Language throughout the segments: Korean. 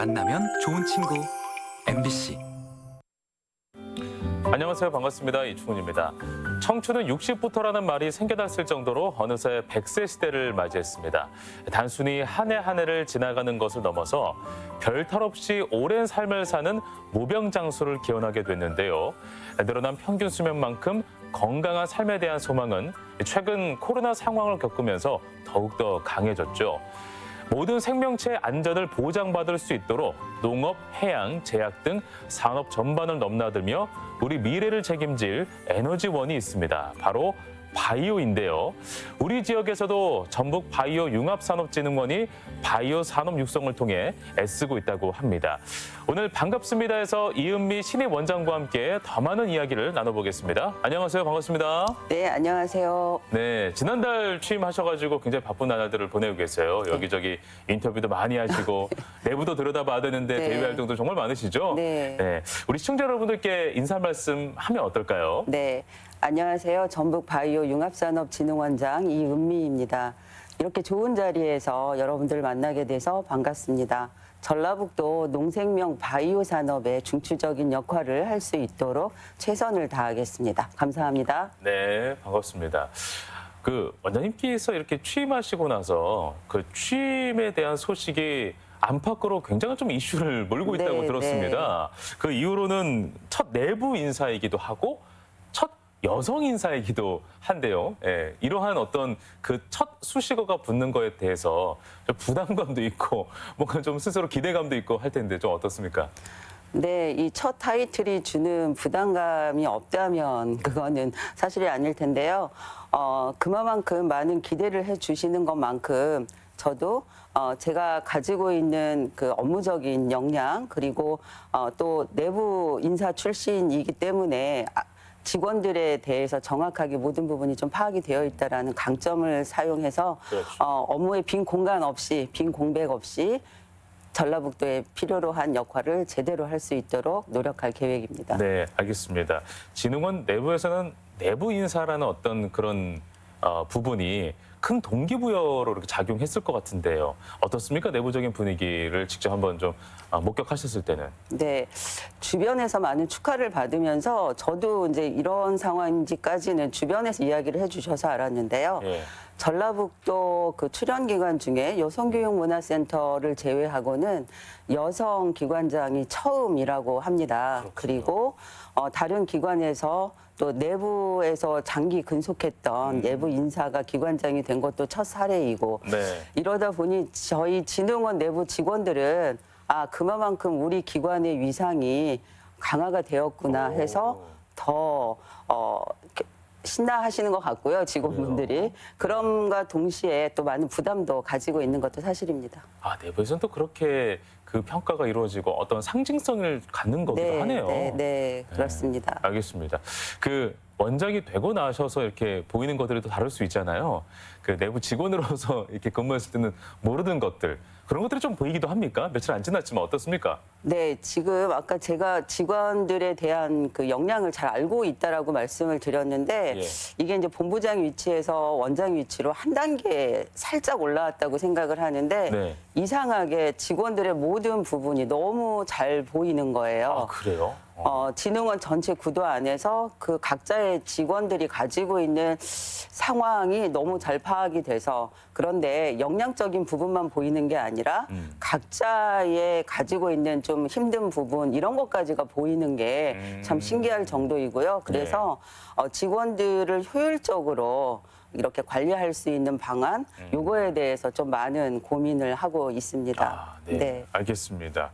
만나면 좋은 친구 MBC. 안녕하세요. 반갑습니다. 이충훈입니다. 청춘은 60부터라는 말이 생겨났을 정도로 어느새 100세 시대를 맞이했습니다. 단순히 한 해 한 해를 지나가는 것을 넘어서 별탈 없이 오랜 삶을 사는 무병장수를 기원하게 됐는데요. 늘어난 평균 수명만큼 건강한 삶에 대한 소망은 최근 코로나 상황을 겪으면서 더욱더 강해졌죠. 모든 생명체의 안전을 보장받을 수 있도록 농업, 해양, 제약 등 산업 전반을 넘나들며 우리 미래를 책임질 에너지원이 있습니다. 바로 바이오인데요. 우리 지역에서도 전북 바이오 융합산업진흥원이 바이오 산업 육성을 통해 애쓰고 있다고 합니다. 오늘 반갑습니다에서 이은미 신입 원장과 함께 더 많은 이야기를 나눠보겠습니다. 안녕하세요. 반갑습니다. 네, 안녕하세요. 네, 지난달 취임하셔가지고 굉장히 바쁜 나날들을 보내고 계세요. 여기저기 인터뷰도 많이 하시고 내부도 들여다봐야 되는데 네. 대외 활동도 정말 많으시죠? 네. 우리 시청자 여러분들께 인사 말씀 하면 어떨까요? 네, 안녕하세요. 전북 바이오 융합산업진흥원장 이은미입니다. 이렇게 좋은 자리에서 여러분들 만나게 돼서 반갑습니다. 전라북도 농생명 바이오 산업의 중추적인 역할을 할 수 있도록 최선을 다하겠습니다. 감사합니다. 네, 반갑습니다. 원장님께서 이렇게 취임하시고 나서 그 취임에 대한 소식이 안팎으로 굉장히 좀 이슈를 몰고 있다고 네, 들었습니다. 그 이후로는 첫 내부 인사이기도 하고 첫 여성 인사이기도 한데요. 예, 이러한 어떤 그 첫 수식어가 붙는 거에 대해서 좀 부담감도 있고 뭔가 좀 스스로 기대감도 있고 할 텐데 좀 어떻습니까? 네, 이 첫 타이틀이 주는 부담감이 없다면 그거는 사실이 아닐 텐데요. 그만큼 많은 기대를 해주시는 것만큼 저도 제가 가지고 있는 그 업무적인 역량 그리고 또 내부 인사 출신이기 때문에 직원들에 대해서 정확하게 모든 부분이 좀 파악이 되어 있다라는 강점을 사용해서 그렇죠. 업무에 빈 공간 없이 빈 공백 없이 전라북도에 필요로 한 역할을 제대로 할 수 있도록 노력할 계획입니다. 네, 알겠습니다. 진흥원 내부에서는 내부 인사라는 어떤 그런 부분이 큰 동기부여로 이렇게 작용했을 것 같은데요. 어떻습니까? 내부적인 분위기를 직접 한번 좀 목격하셨을 때는. 네, 주변에서 많은 축하를 받으면서 저도 이제 이런 상황인지까지는 주변에서 이야기를 해주셔서 알았는데요. 예. 전라북도 그 출연기관 중에 여성교육문화센터를 제외하고는 여성 기관장이 처음이라고 합니다. 그렇군요. 그리고 다른 기관에서 또 내부에서 장기 근속했던 내부 인사가 기관장이 된 것도 첫 사례이고 네. 이러다 보니 저희 진흥원 내부 직원들은 그만큼 우리 기관의 위상이 강화가 되었구나 해서 더 신나하시는 것 같고요, 직원분들이. 그럼과 동시에 또 많은 부담도 가지고 있는 것도 사실입니다. 내부에서는 또 그렇게 그 평가가 이루어지고 어떤 상징성을 갖는 거기도 하네요. 네, 그렇습니다. 알겠습니다. 그 원장이 되고 나셔서 이렇게 보이는 것들이 또 다를 수 있잖아요. 그 내부 직원으로서 이렇게 근무했을 때는 모르는 것들, 그런 것들이 좀 보이기도 합니까? 며칠 안 지났지만 어떻습니까? 네, 지금 아까 제가 직원들에 대한 그 역량을 잘 알고 있다라고 말씀을 드렸는데 예. 이게 이제 본부장 위치에서 원장 위치로 한 단계 살짝 올라왔다고 생각을 하는데 네. 이상하게 직원들의 모든 부분이 너무 잘 보이는 거예요. 그래요? 진흥원 전체 구도 안에서 그 각자의 직원들이 가지고 있는 상황이 너무 잘 파악이 돼서 그런데 역량적인 부분만 보이는 게 아니라 각자의 가지고 있는 좀 힘든 부분 이런 것까지가 보이는 게 참 신기할 정도이고요. 그래서 직원들을 효율적으로 이렇게 관리할 수 있는 방안 요거에 대해서 좀 많은 고민을 하고 있습니다. 네. 알겠습니다.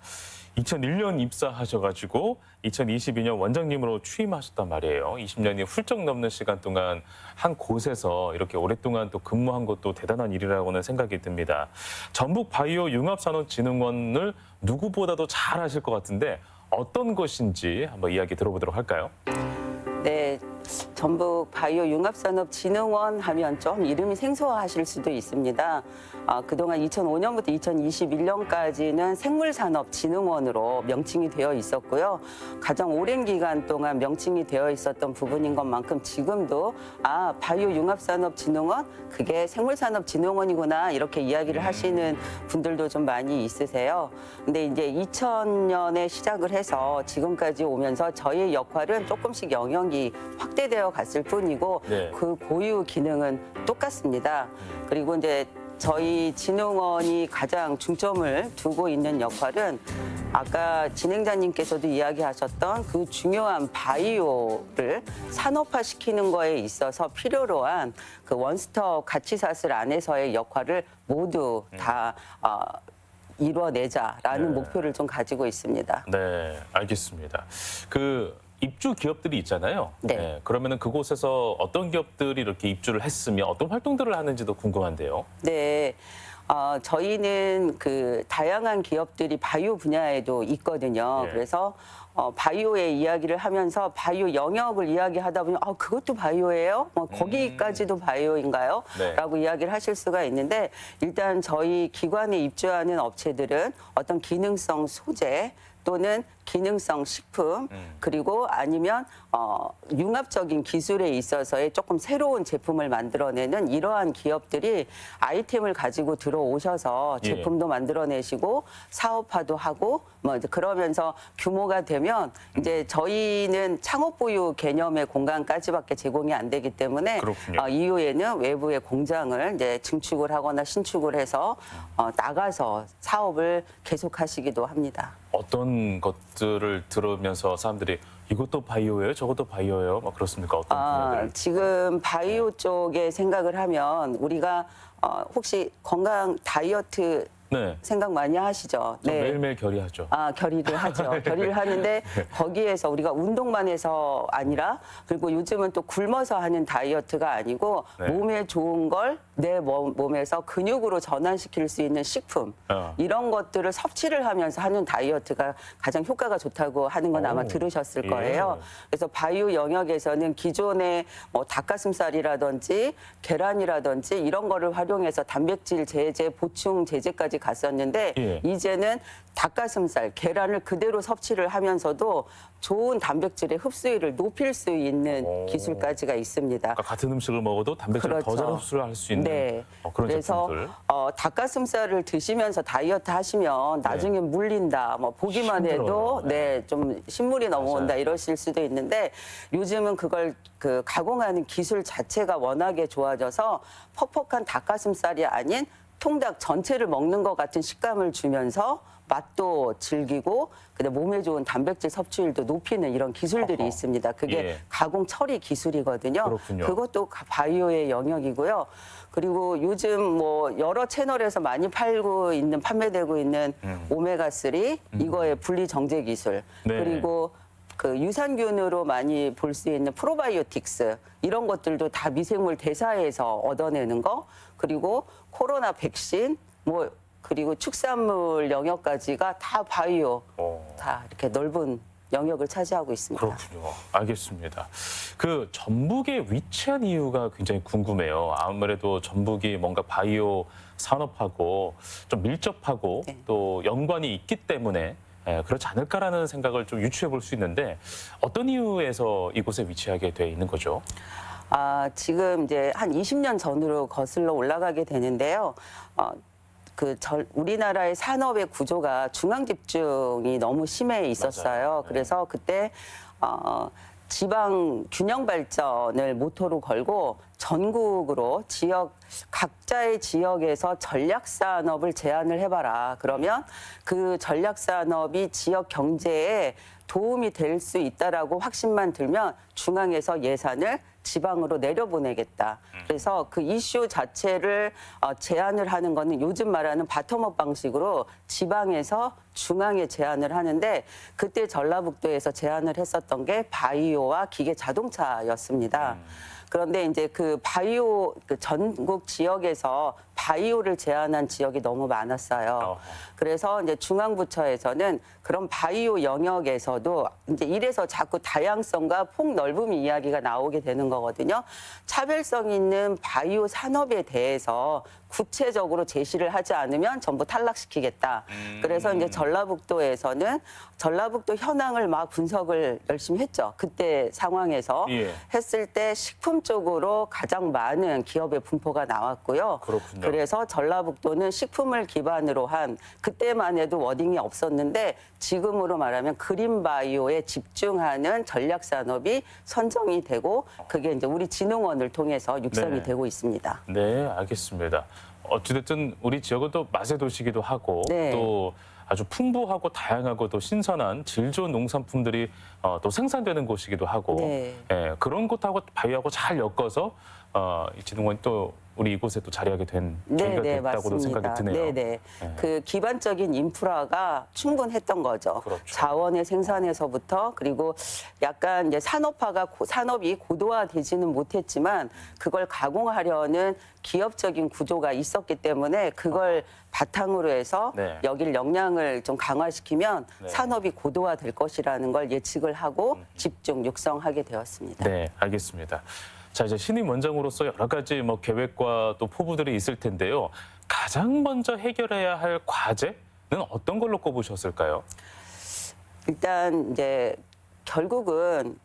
2001년 입사하셔가지고 2022년 원장님으로 취임하셨단 말이에요. 20년이 훌쩍 넘는 시간 동안 한 곳에서 이렇게 오랫동안 또 근무한 것도 대단한 일이라고는 생각이 듭니다. 전북 바이오 융합산업진흥원을 누구보다도 잘 아실 것 같은데 어떤 것인지 한번 이야기 들어보도록 할까요? 네, 전북 바이오융합산업진흥원 하면 좀 이름이 생소하실 수도 있습니다. 그동안 2005년부터 2021년까지는 생물산업진흥원으로 명칭이 되어 있었고요. 가장 오랜 기간 동안 명칭이 되어 있었던 부분인 것만큼 지금도 바이오융합산업진흥원 그게 생물산업진흥원이구나 이렇게 이야기를 하시는 분들도 좀 많이 있으세요. 근데 이제 2000년에 시작을 해서 지금까지 오면서 저희의 역할은 조금씩 영역이 확대되어 갔을 뿐이고 네. 그 고유 기능은 똑같습니다. 그리고 이제 저희 진흥원이 가장 중점을 두고 있는 역할은 아까 진행자님께서도 이야기하셨던 그 중요한 바이오를 산업화시키는 거에 있어서 필요로 한 그 원스톱 가치사슬 안에서의 역할을 모두 다 이뤄내자라는 네. 목표를 좀 가지고 있습니다. 네, 알겠습니다. 그 입주 기업들이 있잖아요. 네. 그러면은 그곳에서 어떤 기업들이 이렇게 입주를 했으며 어떤 활동들을 하는지도 궁금한데요. 네. 저희는 그 다양한 기업들이 바이오 분야에도 있거든요. 예. 그래서 바이오의 이야기를 하면서 바이오 영역을 이야기하다 보면 그것도 바이오예요? 거기까지도 바이오인가요? 네. 라고 이야기를 하실 수가 있는데 일단 저희 기관에 입주하는 업체들은 어떤 기능성 소재 또는 기능성 식품 그리고 아니면 융합적인 기술에 있어서의 조금 새로운 제품을 만들어내는 이러한 기업들이 아이템을 가지고 들어오셔서 예. 제품도 만들어내시고 사업화도 하고 뭐 이제 그러면서 규모가 되면 이제 저희는 창업 보유 개념의 공간까지밖에 제공이 안 되기 때문에 그렇군요. 이후에는 외부의 공장을 이제 증축을 하거나 신축을 해서 나가서 사업을 계속하시기도 합니다. 어떤 것들을 들으면서 사람들이 이것도 바이오예요? 저것도 바이오예요? 막 그렇습니까? 어떤 분야들? 지금 바이오 쪽에 생각을 하면 우리가 혹시 건강 다이어트 네. 생각 많이 하시죠? 저 매일매일 결의하죠. 결의를 하죠. 결의를 하는데 거기에서 우리가 운동만 해서 아니라 그리고 요즘은 또 굶어서 하는 다이어트가 아니고 네. 몸에 좋은 걸 내 몸에서 근육으로 전환시킬 수 있는 식품 이런 것들을 섭취를 하면서 하는 다이어트가 가장 효과가 좋다고 하는 건 아마 오, 들으셨을 예. 거예요. 그래서 바이오 영역에서는 기존의 뭐 닭가슴살이라든지 계란이라든지 이런 거를 활용해서 단백질 제제, 보충 제제까지 갔었는데 예. 이제는 닭가슴살, 계란을 그대로 섭취를 하면서도 좋은 단백질의 흡수율을 높일 수 있는 오. 기술까지가 있습니다. 그러니까 같은 음식을 먹어도 단백질을 더 잘 그렇죠. 흡수를 할 수 있는 네. 그런 그래서 제품들. 닭가슴살을 드시면서 다이어트 하시면 나중에 물린다. 뭐 보기만 힘들어요. 해도 좀 신물이 넘어온다 맞아요. 이러실 수도 있는데 요즘은 그걸 그 가공하는 기술 자체가 워낙에 좋아져서 퍽퍽한 닭가슴살이 아닌 통닭 전체를 먹는 것 같은 식감을 주면서 맛도 즐기고 근데 몸에 좋은 단백질 섭취율도 높이는 이런 기술들이 어허. 있습니다. 그게 예. 가공 처리 기술이거든요. 그렇군요. 그것도 바이오의 영역이고요. 그리고 요즘 뭐 여러 채널에서 많이 판매되고 있는 오메가3 이거의 분리 정제 기술 네. 그리고 그 유산균으로 많이 볼 수 있는 프로바이오틱스 이런 것들도 다 미생물 대사에서 얻어내는 거 그리고 코로나 백신 뭐 그리고 축산물 영역까지가 다 바이오 다 이렇게 넓은 영역을 차지하고 있습니다. 그렇군요. 알겠습니다. 그 전북에 위치한 이유가 굉장히 궁금해요. 아무래도 전북이 뭔가 바이오 산업하고 좀 밀접하고 네. 또 연관이 있기 때문에 그렇지 않을까라는 생각을 좀 유추해 볼 수 있는데 어떤 이유에서 이곳에 위치하게 돼 있는 거죠? 지금 이제 한 20년 전으로 거슬러 올라가게 되는데요. 우리나라의 산업의 구조가 중앙 집중이 너무 심해 있었어요. 맞아요. 네. 그래서 그때 지방 균형 발전을 모토로 걸고 전국으로 각자의 지역에서 전략 산업을 제안을 해봐라. 그러면 그 전략 산업이 지역 경제에 도움이 될 수 있다라고 확신만 들면 중앙에서 예산을 지방으로 내려보내겠다. 그래서 그 이슈 자체를 제안을 하는 거는 요즘 말하는 바텀업 방식으로 지방에서 중앙에 제안을 하는데 그때 전라북도에서 제안을 했었던 게 바이오와 기계 자동차였습니다. 그런데 이제 그 바이오 그 전국 지역에서 바이오를 제한한 지역이 너무 많았어요. 그래서 이제 중앙부처에서는 그런 바이오 영역에서도 이제 이래서 자꾸 다양성과 폭넓음 이야기가 나오게 되는 거거든요. 차별성 있는 바이오 산업에 대해서 구체적으로 제시를 하지 않으면 전부 탈락시키겠다. 그래서 이제 전라북도에서는 전라북도 현황을 막 분석을 열심히 했죠. 그때 상황에서 예. 했을 때 식품 쪽으로 가장 많은 기업의 분포가 나왔고요. 그렇군요. 그래서 전라북도는 식품을 기반으로 한 그때만 해도 워딩이 없었는데 지금으로 말하면 그린바이오에 집중하는 전략 산업이 선정이 되고 그게 이제 우리 진흥원을 통해서 육성이 네. 되고 있습니다. 네, 알겠습니다. 어찌됐든 우리 지역은 또 맛의 도시기도 하고 네. 또 아주 풍부하고 다양하고 또 신선한 질 좋은 농산품들이 또 생산되는 곳이기도 하고 네. 예, 그런 곳하고 바이오하고 잘 엮어서 이 진흥원이 또 우리 이곳에 또 자리하게 된 계기가 됐다고도 생각이 드네요. 네네. 그 기반적인 인프라가 충분했던 거죠. 그렇죠. 자원의 생산에서부터 그리고 약간 이제 산업이 고도화되지는 못했지만 그걸 가공하려는 기업적인 구조가 있었기 때문에 그걸 바탕으로 해서 네. 여길 역량을 좀 강화시키면 네. 산업이 고도화될 것이라는 걸 예측을 하고 집중 육성하게 되었습니다. 네, 알겠습니다. 자, 이제 신임 원장으로서 여러 가지 뭐 계획과 또 포부들이 있을 텐데요. 가장 먼저 해결해야 할 과제는 어떤 걸로 꼽으셨을까요? 일단 이제 결국은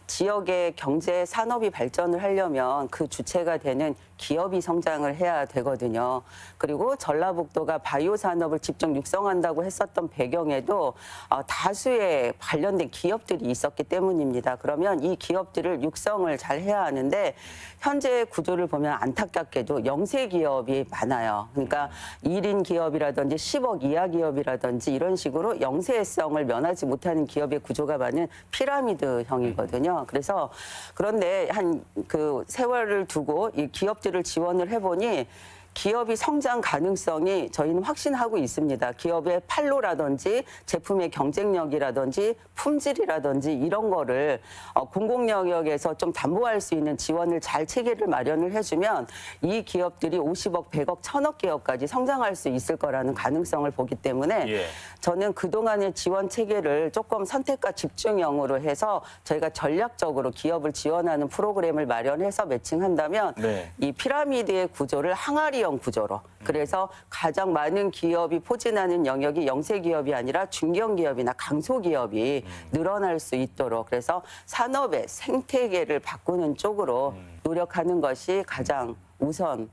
지역의 경제 산업이 발전을 하려면 그 주체가 되는 기업이 성장을 해야 되거든요. 그리고 전라북도가 바이오 산업을 집중 육성한다고 했었던 배경에도 다수의 관련된 기업들이 있었기 때문입니다. 그러면 이 기업들을 육성을 잘 해야 하는데 현재 구조를 보면 안타깝게도 영세 기업이 많아요. 그러니까 1인 기업이라든지 10억 이하 기업이라든지 이런 식으로 영세성을 면하지 못하는 기업의 구조가 많은 피라미드형이거든요. 그래서 그런데 한 그 세월을 두고 이 기업들을 지원을 해보니 기업이 성장 가능성이 저희는 확신하고 있습니다. 기업의 판로라든지 제품의 경쟁력이라든지 품질이라든지 이런 거를 공공 영역에서 좀 담보할 수 있는 지원을 잘 체계를 마련을 해주면 이 기업들이 50억, 100억, 1000억 기업까지 성장할 수 있을 거라는 가능성을 보기 때문에 예. 저는 그동안의 지원 체계를 조금 선택과 집중형으로 해서 저희가 전략적으로 기업을 지원하는 프로그램을 마련해서 매칭한다면 네. 이 피라미드의 구조를 항아리형 구조로 그래서 가장 많은 기업이 포진하는 영역이 영세 기업이 아니라 중견 기업이나 강소 기업이 늘어날 수 있도록 그래서 산업의 생태계를 바꾸는 쪽으로 노력하는 것이 가장 우선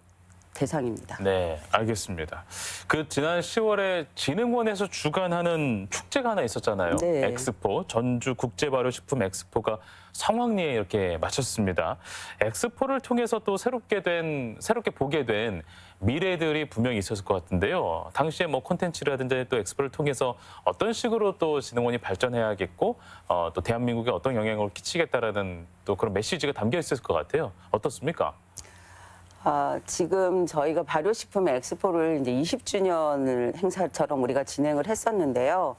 대상입니다. 네, 알겠습니다. 그 지난 10월에 진흥원에서 주관하는 축제가 하나 있었잖아요. 네. 엑스포, 전주 국제발효식품 엑스포가 성황리에 이렇게 마쳤습니다. 엑스포를 통해서 또 새롭게 보게 된 미래들이 분명히 있었을 것 같은데요. 당시에 뭐 콘텐츠라든지 또 엑스포를 통해서 어떤 식으로 또 진흥원이 발전해야겠고 또 대한민국에 어떤 영향을 끼치겠다라는 또 그런 메시지가 담겨 있을 것 같아요. 어떻습니까? 지금 저희가 발효식품 엑스포를 이제 20주년을 행사처럼 우리가 진행을 했었는데요.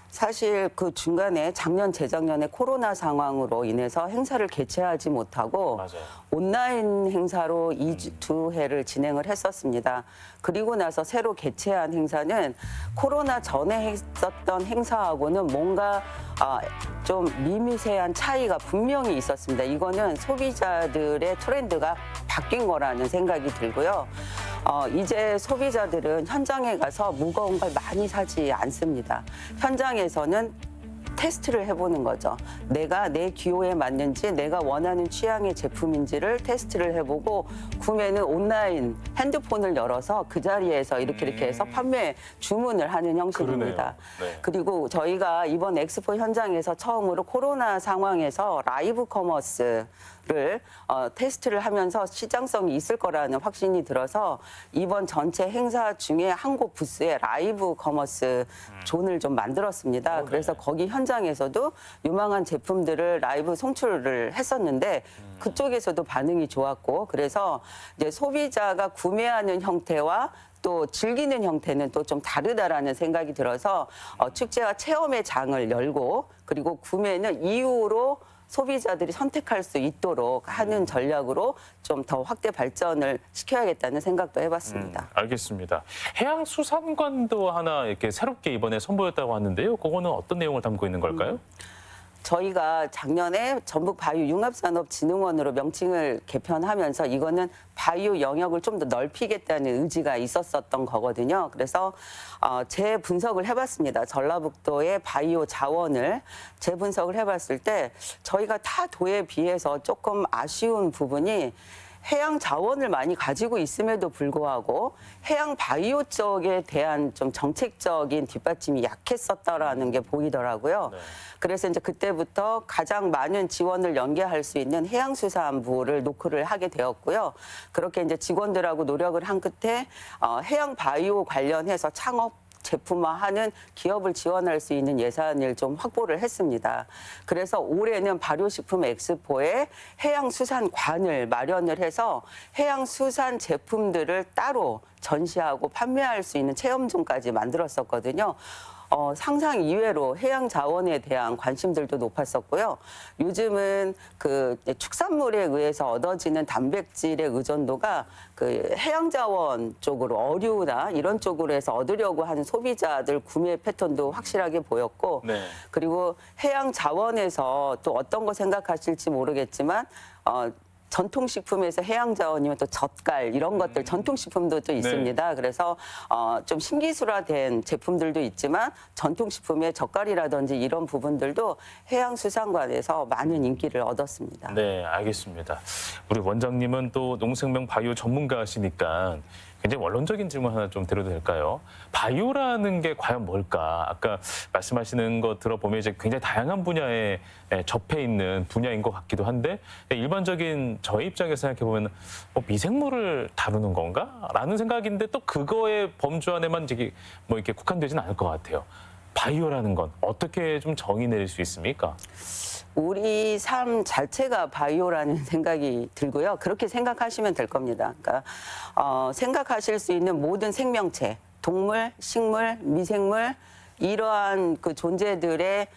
사실 그 중간에 작년, 재작년에 코로나 상황으로 인해서 행사를 개최하지 못하고 맞아요. 온라인 행사로 2회를 진행을 했었습니다. 그리고 나서 새로 개최한 행사는 코로나 전에 했었던 행사하고는 뭔가 좀 미미세한 차이가 분명히 있었습니다. 이거는 소비자들의 트렌드가 바뀐 거라는 생각이 들고요. 이제 소비자들은 현장에 가서 무거운 걸 많이 사지 않습니다. 현장에서는 테스트를 해보는 거죠. 내가 내 기호에 맞는지 내가 원하는 취향의 제품인지를 테스트를 해보고 구매는 온라인 핸드폰을 열어서 그 자리에서 이렇게 해서 판매 주문을 하는 형식입니다. 그러네요. 네. 그리고 저희가 이번 엑스포 현장에서 처음으로 코로나 상황에서 라이브 커머스를 테스트를 하면서 시장성이 있을 거라는 확신이 들어서 이번 전체 행사 중에 한 곳 부스에 라이브 커머스 존을 좀 만들었습니다. 네. 그래서 거기 현장에서도 유망한 제품들을 라이브 송출을 했었는데 그쪽에서도 반응이 좋았고 그래서 이제 소비자가 구매하는 형태와 또 즐기는 형태는 또 좀 다르다라는 생각이 들어서 축제와 체험의 장을 열고 그리고 구매는 이후로 소비자들이 선택할 수 있도록 하는 전략으로 좀 더 확대 발전을 시켜야겠다는 생각도 해봤습니다. 알겠습니다. 해양수산관도 하나 이렇게 새롭게 이번에 선보였다고 하는데요. 그거는 어떤 내용을 담고 있는 걸까요? 저희가 작년에 전북 바이오 융합산업진흥원으로 명칭을 개편하면서 이거는 바이오 영역을 좀 더 넓히겠다는 의지가 있었었던 거거든요. 그래서 재분석을 해봤습니다. 전라북도의 바이오 자원을 재분석을 해봤을 때 저희가 타 도에 비해서 조금 아쉬운 부분이 해양 자원을 많이 가지고 있음에도 불구하고 해양 바이오 쪽에 대한 좀 정책적인 뒷받침이 약했었다라는 게 보이더라고요. 네. 그래서 이제 그때부터 가장 많은 지원을 연계할 수 있는 해양수산부를 노크를 하게 되었고요. 그렇게 이제 직원들하고 노력을 한 끝에 해양 바이오 관련해서 창업 제품화하는 기업을 지원할 수 있는 예산을 좀 확보를 했습니다. 그래서 올해는 발효식품 엑스포에 해양수산관을 마련을 해서 해양수산 제품들을 따로 전시하고 판매할 수 있는 체험존까지 만들었었거든요. 상상 이외로 해양 자원에 대한 관심들도 높았었고요. 요즘은 그 축산물에 의해서 얻어지는 단백질의 의존도가 그 해양 자원 쪽으로 어류나 이런 쪽으로 해서 얻으려고 하는 소비자들 구매 패턴도 확실하게 보였고, 네. 그리고 해양 자원에서 또 어떤 거 생각하실지 모르겠지만 전통식품에서 해양자원이면 또 젓갈 이런 것들 전통식품도 또 있습니다. 그래서 좀 신기술화된 제품들도 있지만 전통식품의 젓갈이라든지 이런 부분들도 해양수산관에서 많은 인기를 얻었습니다. 네, 알겠습니다. 우리 원장님은 또 농생명 바이오 전문가시니까 굉장히 원론적인 질문 하나 좀 드려도 될까요? 바이오라는 게 과연 뭘까? 아까 말씀하시는 거 들어보면 이제 굉장히 다양한 분야에 접해 있는 분야인 것 같기도 한데 일반적인 저희 입장에서 생각해 보면 미생물을 다루는 건가? 라는 생각인데 또 그거의 범주 안에만 이제 뭐 이렇게 국한되지는 않을 것 같아요. 바이오라는 건 어떻게 좀 정의 내릴 수 있습니까? 우리 삶 자체가 바이오라는 생각이 들고요. 그렇게 생각하시면 될 겁니다. 그러니까 생각하실 수 있는 모든 생명체, 동물, 식물, 미생물 이러한 그 존재들의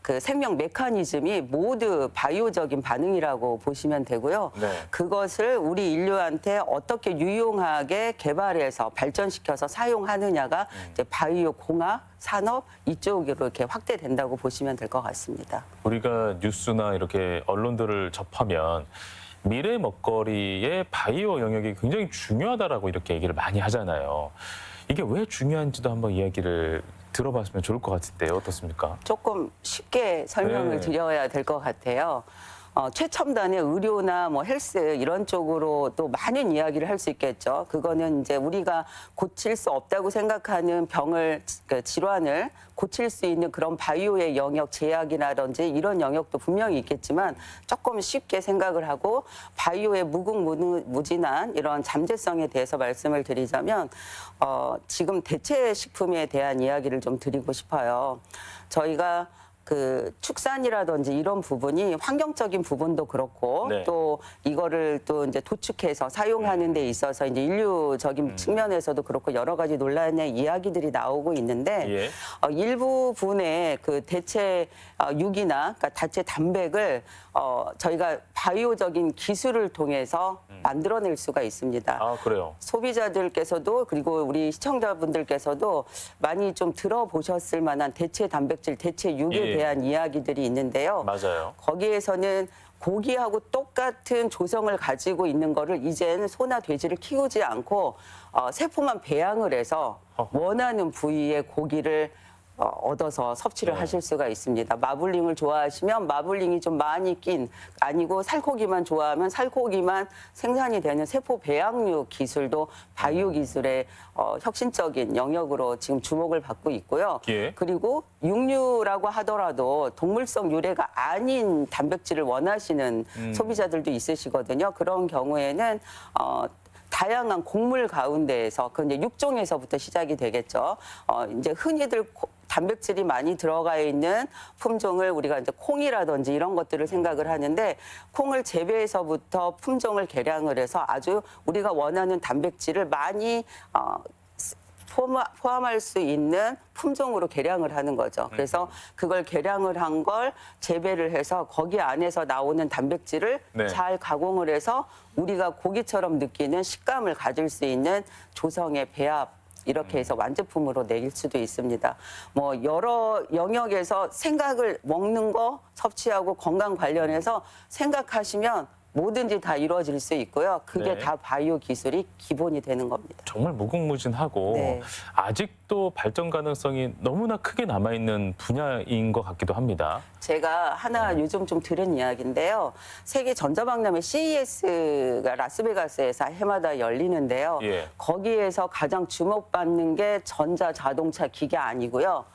그 생명 메커니즘이 모두 바이오적인 반응이라고 보시면 되고요. 네. 그것을 우리 인류한테 어떻게 유용하게 개발해서 발전시켜서 사용하느냐가 이제 바이오 공학, 산업 이쪽으로 이렇게 확대된다고 보시면 될 것 같습니다. 우리가 뉴스나 이렇게 언론들을 접하면 미래 먹거리의 바이오 영역이 굉장히 중요하다라고 이렇게 얘기를 많이 하잖아요. 이게 왜 중요한지도 한번 이야기를 들어봤으면 좋을 것 같은데요. 어떻습니까? 조금 쉽게 설명을 네. 드려야 될 것 같아요. 최첨단의 의료나 뭐 헬스 이런 쪽으로 또 많은 이야기를 할 수 있겠죠. 그거는 이제 우리가 고칠 수 없다고 생각하는 병을, 그 질환을 고칠 수 있는 그런 바이오의 영역, 제약이라든지 이런 영역도 분명히 있겠지만 조금 쉽게 생각을 하고 바이오의 무궁무진한 이런 잠재성에 대해서 말씀을 드리자면 지금 대체 식품에 대한 이야기를 좀 드리고 싶어요. 저희가 그 축산이라든지 이런 부분이 환경적인 부분도 그렇고 네. 또 이거를 또 이제 도축해서 사용하는 데 있어서 이제 인류적인 측면에서도 그렇고 여러 가지 논란의 이야기들이 나오고 있는데 예. 일부분의 그 대체 육이나 그러니까 대체 단백을 저희가 바이오적인 기술을 통해서 만들어낼 수가 있습니다. 아, 그래요. 소비자들께서도 그리고 우리 시청자분들께서도 많이 좀 들어보셨을 만한 대체 단백질, 대체 육에 예. 대한 이야기들이 있는데요. 맞아요. 거기에서는 고기하고 똑같은 조성을 가지고 있는 거를 이제는 소나 돼지를 키우지 않고 세포만 배양을 해서 원하는 부위의 고기를 얻어서 섭취를 네. 하실 수가 있습니다. 마블링을 좋아하시면 마블링이 좀 많이 낀, 아니고 살코기만 좋아하면 살코기만 생산이 되는 세포 배양육 기술도 바이오 기술의 혁신적인 영역으로 지금 주목을 받고 있고요. 예. 그리고 육류라고 하더라도 동물성 유래가 아닌 단백질을 원하시는 소비자들도 있으시거든요. 그런 경우에는 다양한 곡물 가운데에서 그 이제 육종에서부터 시작이 되겠죠. 이제 흔히들 단백질이 많이 들어가 있는 품종을 우리가 이제 콩이라든지 이런 것들을 생각을 하는데 콩을 재배에서부터 품종을 개량을 해서 아주 우리가 원하는 단백질을 많이 포함할 수 있는 품종으로 개량을 하는 거죠. 그래서 그걸 개량을 한 걸 재배를 해서 거기 안에서 나오는 단백질을 네. 잘 가공을 해서 우리가 고기처럼 느끼는 식감을 가질 수 있는 조성의 배합 이렇게 해서 완제품으로 내릴 수도 있습니다. 뭐 여러 영역에서 생각을 먹는 거 섭취하고 건강 관련해서 생각하시면 뭐든지 다 이루어질 수 있고요. 그게 네. 다 바이오 기술이 기본이 되는 겁니다. 정말 무궁무진하고 네. 아직도 발전 가능성이 너무나 크게 남아있는 분야인 것 같기도 합니다. 제가 하나 요즘 좀 들은 이야기인데요. 세계 전자박람회 CES가 라스베가스에서 해마다 열리는데요. 예. 거기에서 가장 주목받는 게 전자 자동차 기계 아니고요.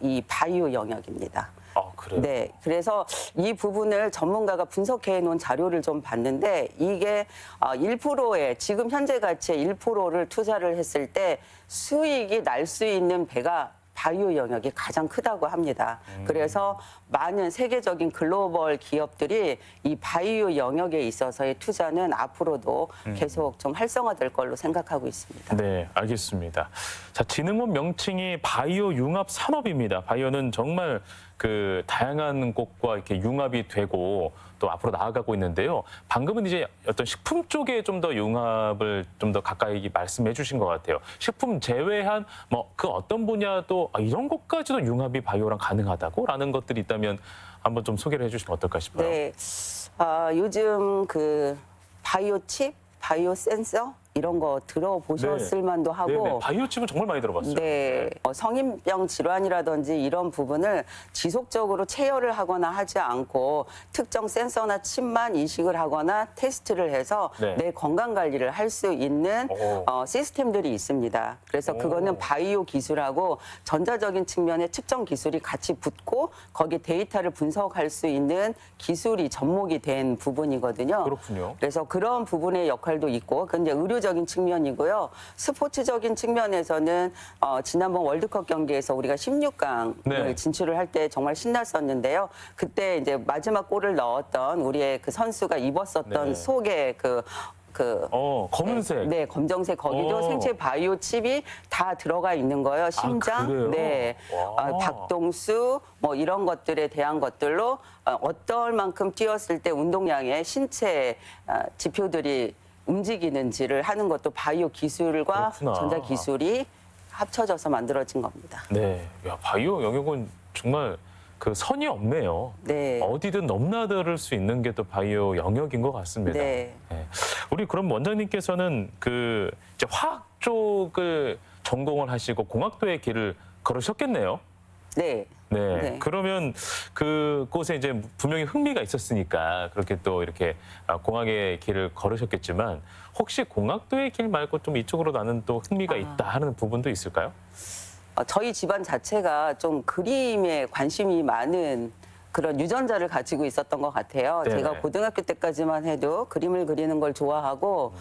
이 바이오 영역입니다. 아, 그래요? 네, 그래서 이 부분을 전문가가 분석해 놓은 자료를 좀 봤는데 이게 1%의 지금 현재 가치의 1%를 투자를 했을 때 수익이 날 수 있는 배가 바이오 영역이 가장 크다고 합니다. 그래서 많은 세계적인 글로벌 기업들이 이 바이오 영역에 있어서의 투자는 앞으로도 계속 좀 활성화될 걸로 생각하고 있습니다. 네, 알겠습니다. 자, 진흥원 명칭이 바이오 융합 산업입니다. 바이오는 정말 그 다양한 곳과 이렇게 융합이 되고 또 앞으로 나아가고 있는데요. 방금은 이제 어떤 식품 쪽에 좀 더 융합을 좀 더 가까이 말씀해 주신 것 같아요. 식품 제외한 뭐 그 어떤 분야도 이런 것까지도 융합이 바이오랑 가능하다고라는 것들이 있다면 한번 좀 소개를 해주시면 어떨까 싶어요. 네, 요즘 그 바이오 칩, 바이오 센서 이런 거 들어보셨을 만도 하고 네, 바이오 칩은 정말 많이 들어봤어요. 네, 성인병 질환이라든지 이런 부분을 지속적으로 체열을 하거나 하지 않고 특정 센서나 칩만 인식을 하거나 테스트를 해서 네. 내 건강 관리를 할 수 있는 오. 시스템들이 있습니다. 그래서 오. 그거는 바이오 기술하고 전자적인 측면의 측정 기술이 같이 붙고 거기 데이터를 분석할 수 있는 기술이 접목이 된 부분이거든요. 그렇군요. 그래서 그런 부분의 역할도 있고, 근데 의료적인 측면이고요. 스포츠적인 측면에서는 지난번 월드컵 경기에서 우리가 16강을 네. 진출을 할 때 정말 신났었는데요. 그때 이제 마지막 골을 넣었던 우리의 그 선수가 입었었던 네. 속에 검은색. 네, 검정색 거기도 오. 생체 바이오 칩이 다 들어가 있는 거예요. 심장, 그래요? 네, 와. 박동수 뭐 이런 것들에 대한 것들로 어떨 만큼 뛰었을 때 운동량의 신체 지표들이 움직이는지를 하는 것도 바이오 기술과 그렇구나. 전자 기술이 합쳐져서 만들어진 겁니다. 네, 야, 바이오 영역은 정말 그 선이 없네요. 네. 어디든 넘나들 수 있는 게 또 바이오 영역인 것 같습니다. 네. 네. 우리 그럼 원장님께서는 그 이제 화학 쪽을 전공을 하시고 공학도의 길을 걸으셨겠네요. 네. 네. 네. 그러면 그곳에 이제 분명히 흥미가 있었으니까 그렇게 또 이렇게 공학의 길을 걸으셨겠지만 혹시 공학도의 길 말고 좀 이쪽으로 나는 또 흥미가 있다 하는 부분도 있을까요? 저희 집안 자체가 좀 그림에 관심이 많은 그런 유전자를 가지고 있었던 것 같아요. 네네. 제가 고등학교 때까지만 해도 그림을 그리는 걸 좋아하고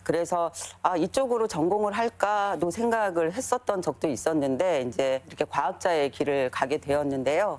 그래서 이쪽으로 전공을 할까도 생각을 했었던 적도 있었는데 이제 이렇게 과학자의 길을 가게 되었는데요.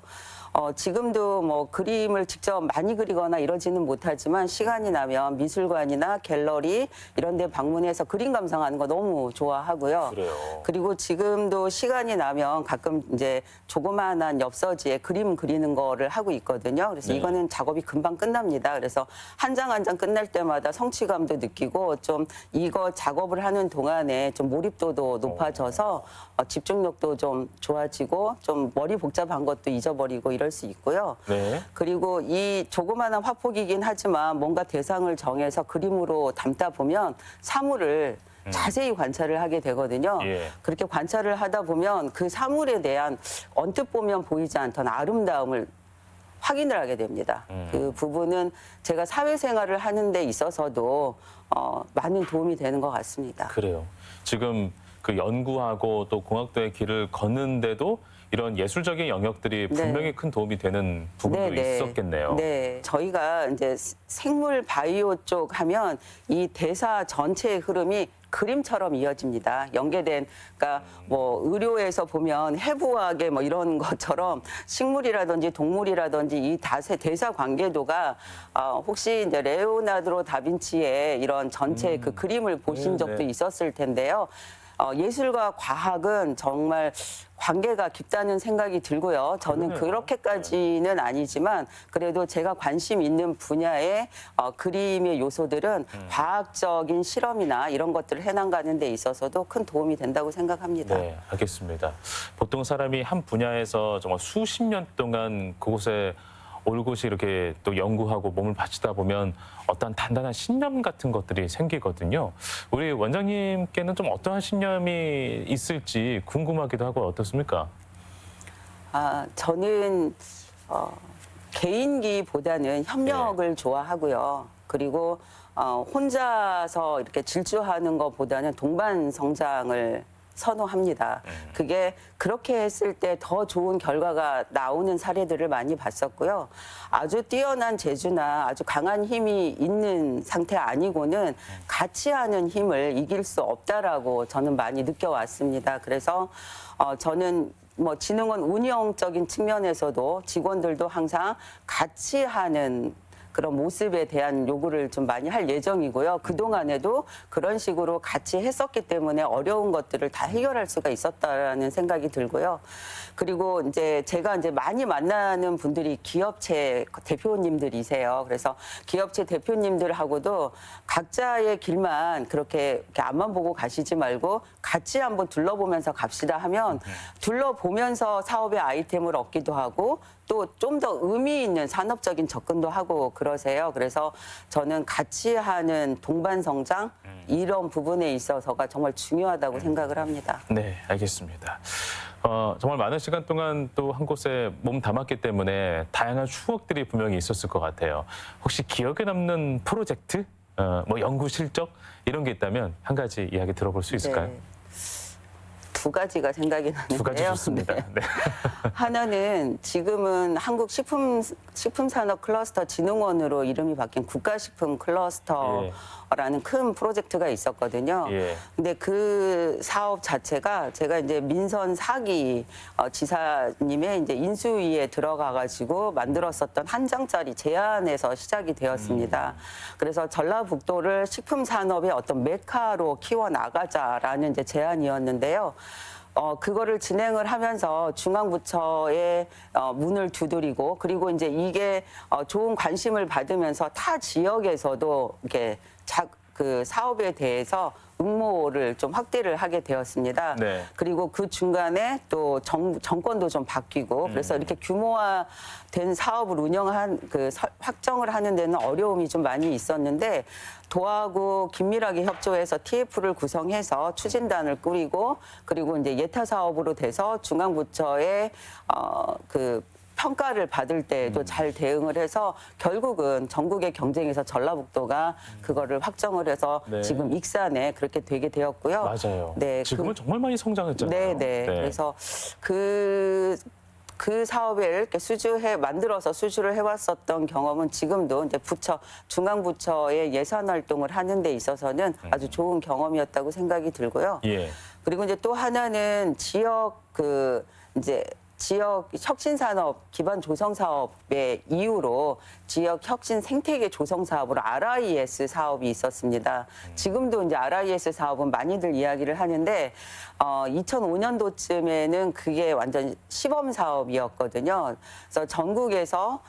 지금도 뭐 그림을 직접 많이 그리거나 이러지는 못하지만 시간이 나면 미술관이나 갤러리 이런 데 방문해서 그림 감상하는 거 너무 좋아하고요. 그래요. 그리고 지금도 시간이 나면 가끔 이제 조그마한 엽서지에 그림 그리는 거를 하고 있거든요. 그래서 네. 이거는 작업이 금방 끝납니다. 그래서 한 장 한 장 끝날 때마다 성취감도 느끼고 좀 이거 작업을 하는 동안에 좀 몰입도도 높아져서 집중력도 좀 좋아지고 좀 머리 복잡한 것도 잊어버리고 이럴 수 있고요. 네. 그리고 이 조그마한 화폭이긴 하지만 뭔가 대상을 정해서 그림으로 담다 보면 사물을 자세히 관찰을 하게 되거든요. 예. 그렇게 관찰을 하다 보면 그 사물에 대한 언뜻 보면 보이지 않던 아름다움을 확인을 하게 됩니다. 그 부분은 제가 사회생활을 하는 데 있어서도 많은 도움이 되는 것 같습니다. 그래요. 지금 그 연구하고 또 공학도의 길을 걷는데도 이런 예술적인 영역들이 분명히 큰 도움이 되는 부분도 있었겠네요. 네, 저희가 이제 생물 바이오 쪽 하면 이 대사 전체의 흐름이 그림처럼 이어집니다. 연계된, 그러니까 뭐 의료에서 보면 해부학의 뭐 이런 것처럼 식물이라든지 동물이라든지 이 대사 관계도가 혹시 이제 레오나르도 다빈치의 이런 전체 그 그림을 보신 네, 적도 네. 있었을 텐데요. 예술과 과학은 정말 관계가 깊다는 생각이 들고요. 저는 그러네요. 그렇게까지는 아니지만 그래도 제가 관심 있는 분야의 그림의 요소들은 과학적인 실험이나 이런 것들을 해나가는 데 있어서도 큰 도움이 된다고 생각합니다. 네, 알겠습니다. 보통 사람이 한 분야에서 정말 수십 년 동안 그곳에 올곧이 이렇게 또 연구하고 몸을 바치다 보면 어떤 단단한 신념 같은 것들이 생기거든요. 우리 원장님께는 좀 어떠한 신념이 있을지 궁금하기도 하고 어떻습니까? 저는 개인기보다는 협력을 좋아하고요. 그리고 혼자서 이렇게 질주하는 것보다는 동반 성장을 선호합니다. 그게 그렇게 했을 때 더 좋은 결과가 나오는 사례들을 많이 봤었고요. 아주 뛰어난 재주나 아주 강한 힘이 있는 상태 아니고는 같이 하는 힘을 이길 수 없다라고 저는 많이 느껴왔습니다. 그래서 저는 진흥원 운영적인 측면에서도 직원들도 항상 같이 하는 그런 모습에 대한 요구를 좀 많이 할 예정이고요. 그동안에도 그런 식으로 같이 했었기 때문에 어려운 것들을 다 해결할 수가 있었다라는 생각이 들고요. 그리고 이제 제가 많이 만나는 분들이 기업체 대표님들이세요. 그래서 기업체 대표님들하고도 각자의 길만 그렇게 앞만 보고 가시지 말고 같이 한번 둘러보면서 갑시다 하면 둘러보면서 사업의 아이템을 얻기도 하고 또 좀 더 의미 있는 산업적인 접근도 하고 그러세요. 그래서 저는 같이 하는 동반 성장 이런 부분에 있어서가 정말 중요하다고 생각을 합니다. 네, 알겠습니다. 정말 많은 시간 동안 또 한 곳에 몸 담았기 때문에 다양한 추억들이 분명히 있었을 것 같아요. 혹시 기억에 남는 프로젝트, 연구 실적 이런 게 있다면 한 가지 이야기 들어볼 수 있을까요? 네. 두 가지가 생각이 나는데요. 두 가지 좋습니다. 네. 네. 하나는 지금은 한국 식품산업클러스터진흥원으로 이름이 바뀐 국가식품 클러스터라는 큰 프로젝트가 있었거든요. 예. 근데 그 사업 자체가 제가 이제 민선 4기 지사님의 이제 인수위에 들어가가지고 만들었었던 한 장짜리 제안에서 시작이 되었습니다. 그래서 전라북도를 식품산업의 어떤 메카로 키워나가자라는 이제 제안이었는데요. 그거를 진행을 하면서 중앙부처의 문을 두드리고 그리고 이제 이게 좋은 관심을 받으면서 타 지역에서도 이렇게 그 사업에 대해서 응모를 좀 확대를 하게 되었습니다. 네. 그리고 그 중간에 또 정권도 좀 바뀌고 그래서 이렇게 규모화된 사업을 확정을 하는 데는 어려움이 좀 많이 있었는데 도하고 긴밀하게 협조해서 TF를 구성해서 추진단을 꾸리고 그리고 이제 예타 사업으로 돼서 중앙부처의 평가를 받을 때에도 잘 대응을 해서 결국은 전국의 경쟁에서 전라북도가 그거를 확정을 해서 네. 지금 익산에 그렇게 되게 되었고요. 맞아요. 네, 지금은 정말 많이 성장했잖아요. 네. 그래서 그 사업을 이렇게 만들어서 수주를 해왔었던 경험은 지금도 이제 중앙부처의 예산 활동을 하는 데 있어서는 아주 좋은 경험이었다고 생각이 들고요. 예. 그리고 이제 또 하나는 지역 혁신산업 기반 조성 사업의 이유로 지역 혁신 생태계 조성 사업으로 RIS 사업이 있었습니다. 지금도 이제 RIS 사업은 많이들 이야기를 하는데 2005년도쯤에는 그게 완전 시범 사업이었거든요. 그래서 전국에서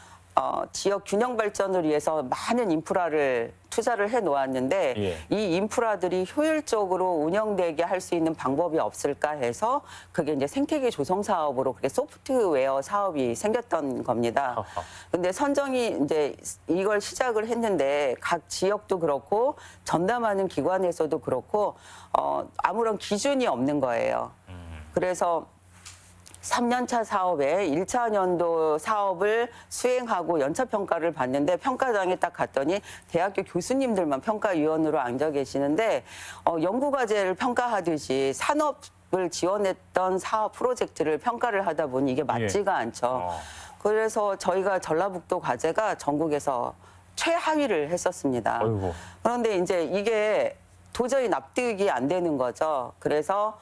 지역 균형 발전을 위해서 많은 인프라를 투자를 해 놓았는데 예. 이 인프라들이 효율적으로 운영되게 할 수 있는 방법이 없을까 해서 그게 이제 생태계 조성 사업으로 그게 소프트웨어 사업이 생겼던 겁니다. 근데 선정이 이제 이걸 시작을 했는데 각 지역도 그렇고 전담하는 기관에서도 그렇고 아무런 기준이 없는 거예요. 그래서 3년차 사업에 1차 년도 사업을 수행하고 연차평가를 받는데 평가장에 딱 갔더니 대학교 교수님들만 평가위원으로 앉아 계시는데 연구과제를 평가하듯이 산업을 지원했던 사업 프로젝트를 평가를 하다 보니 이게 맞지가 않죠. 그래서 저희가 전라북도 과제가 전국에서 최하위를 했었습니다. 어이구. 그런데 이제 이게 도저히 납득이 안 되는 거죠. 그래서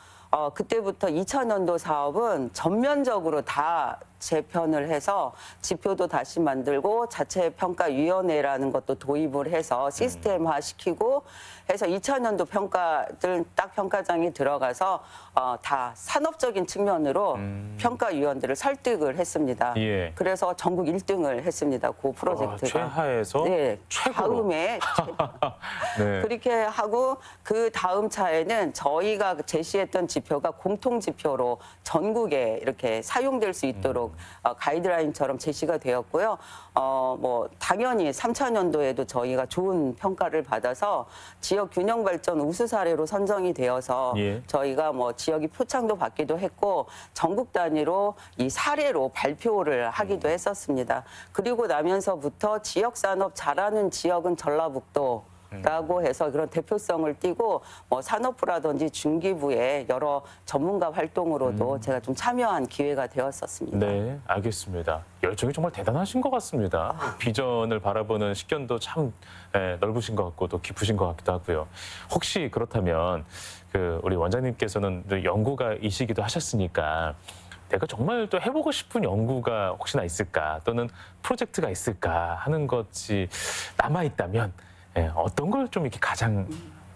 그때부터 2000년도 사업은 전면적으로 다 재편을 해서 지표도 다시 만들고 자체 평가위원회라는 것도 도입을 해서 시스템화 시키고 해서 2000년도 평가들 딱 평가장이 들어가서 다 산업적인 측면으로 평가위원들을 설득을 했습니다. 예. 그래서 전국 1등을 했습니다. 그 프로젝트가. 최하에서 네, 최고로. 다음에 네. 그렇게 하고 그 다음 차에는 저희가 제시했던 지표가 공통 지표로 전국에 이렇게 사용될 수 있도록 가이드라인처럼 제시가 되었고요. 뭐 당연히 3차년도에도 저희가 좋은 평가를 받아서 지역 균형 발전 우수 사례로 선정이 되어서 예. 저희가 뭐 지역이 표창도 받기도 했고 전국 단위로 이 사례로 발표를 하기도 했었습니다. 그리고 나면서부터 지역 산업 잘하는 지역은 전라북도 라고 해서 그런 대표성을 띠고 뭐 산업부라든지 중기부의 여러 전문가 활동으로도 제가 좀 참여한 기회가 되었었습니다. 네, 알겠습니다. 열정이 정말 대단하신 것 같습니다. 비전을 바라보는 식견도 참 넓으신 것 같고 또 깊으신 것 같기도 하고요. 혹시 그렇다면 그 우리 원장님께서는 연구가이시기도 하셨으니까 내가 정말 또 해보고 싶은 연구가 혹시나 있을까 또는 프로젝트가 있을까 하는 것이 남아있다면 어떤 걸 좀 이렇게 가장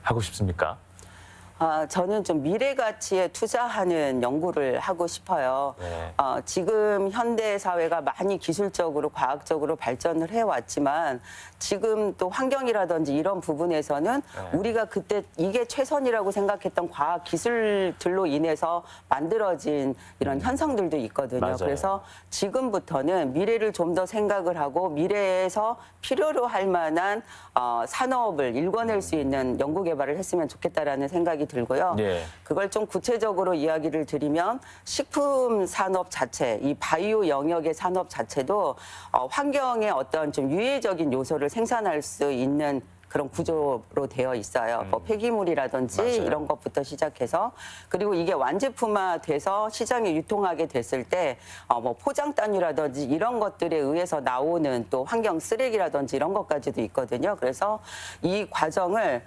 하고 싶습니까? 저는 좀 미래 가치에 투자하는 연구를 하고 싶어요. 네. 지금 현대 사회가 많이 기술적으로 과학적으로 발전을 해왔지만 지금 또 환경이라든지 이런 부분에서는 우리가 그때 이게 최선이라고 생각했던 과학 기술들로 인해서 만들어진 이런 현상들도 있거든요. 맞아요. 그래서 지금부터는 미래를 좀 더 생각을 하고 미래에서 필요로 할 만한 산업을 일궈낼 수 있는 연구 개발을 했으면 좋겠다라는 생각이 들고요. 예. 그걸 좀 구체적으로 이야기를 드리면 식품 산업 자체, 이 바이오 영역의 산업 자체도 환경에 어떤 좀 유해적인 요소를 생산할 수 있는 그런 구조로 되어 있어요. 뭐 폐기물이라든지 맞아요. 이런 것부터 시작해서 그리고 이게 완제품화돼서 시장에 유통하게 됐을 때 뭐 포장 단위라든지 이런 것들에 의해서 나오는 또 환경 쓰레기라든지 이런 것까지도 있거든요. 그래서 이 과정을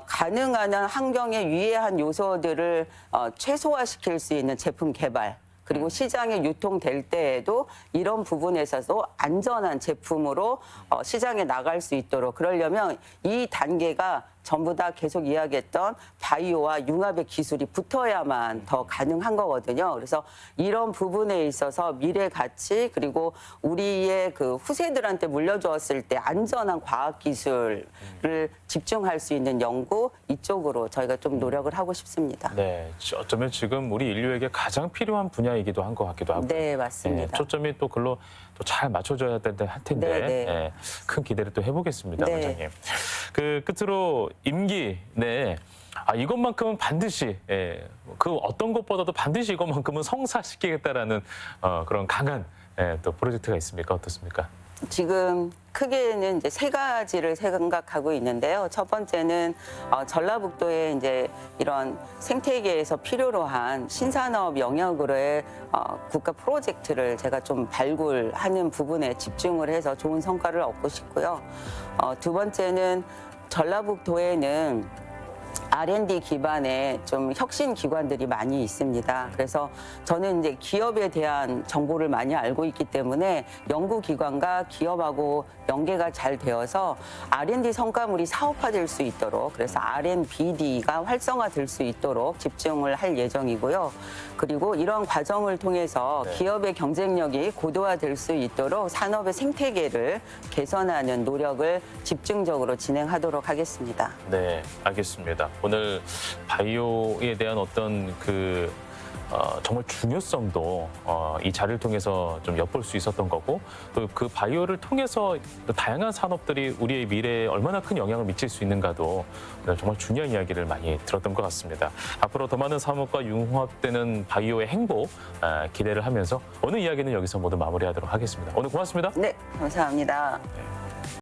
가능한 한 환경에 유해한 요소들을 최소화시킬 수 있는 제품 개발. 그리고 시장에 유통될 때에도 이런 부분에서도 안전한 제품으로 시장에 나갈 수 있도록 그러려면 이 단계가 전부 다 계속 이야기했던 바이오와 융합의 기술이 붙어야만 더 가능한 거거든요. 그래서 이런 부분에 있어서 미래 가치 그리고 우리의 그 후세들한테 물려주었을 때 안전한 과학 기술을 집중할 수 있는 연구 이쪽으로 저희가 좀 노력을 하고 싶습니다. 네, 어쩌면 지금 우리 인류에게 가장 필요한 분야이기도 한 것 같기도 하고. 네, 맞습니다. 초점이 또 글로 또 잘 맞춰줘야 할 텐데 네, 네. 큰 기대를 또 해보겠습니다, 네. 원장님. 그 끝으로 임기 내 이것만큼은 반드시 그 어떤 것보다도 반드시 이것만큼은 성사시키겠다라는 그런 강한 또 프로젝트가 있습니까? 어떻습니까? 지금 크게는 이제 세 가지를 생각하고 있는데요. 첫 번째는 전라북도에 이제 이런 생태계에서 필요로 한 신산업 영역으로의 국가 프로젝트를 제가 좀 발굴하는 부분에 집중을 해서 좋은 성과를 얻고 싶고요. 두 번째는 전라북도에는 R&D 기반의 좀 혁신 기관들이 많이 있습니다. 그래서 저는 이제 기업에 대한 정보를 많이 알고 있기 때문에 연구기관과 기업하고 연계가 잘 되어서 R&D 성과물이 사업화될 수 있도록 그래서 R&BD가 활성화될 수 있도록 집중을 할 예정이고요. 그리고 이런 과정을 통해서 기업의 경쟁력이 고도화될 수 있도록 산업의 생태계를 개선하는 노력을 집중적으로 진행하도록 하겠습니다. 네, 알겠습니다. 오늘 바이오에 대한 어떤 정말 중요성도 이 자리를 통해서 좀 엿볼 수 있었던 거고 또 그 바이오를 통해서 또 다양한 산업들이 우리의 미래에 얼마나 큰 영향을 미칠 수 있는가도 정말 중요한 이야기를 많이 들었던 것 같습니다. 앞으로 더 많은 산업과 융합되는 바이오의 행보 기대를 하면서 오늘 이야기는 여기서 모두 마무리하도록 하겠습니다. 오늘 고맙습니다. 네, 감사합니다. 네.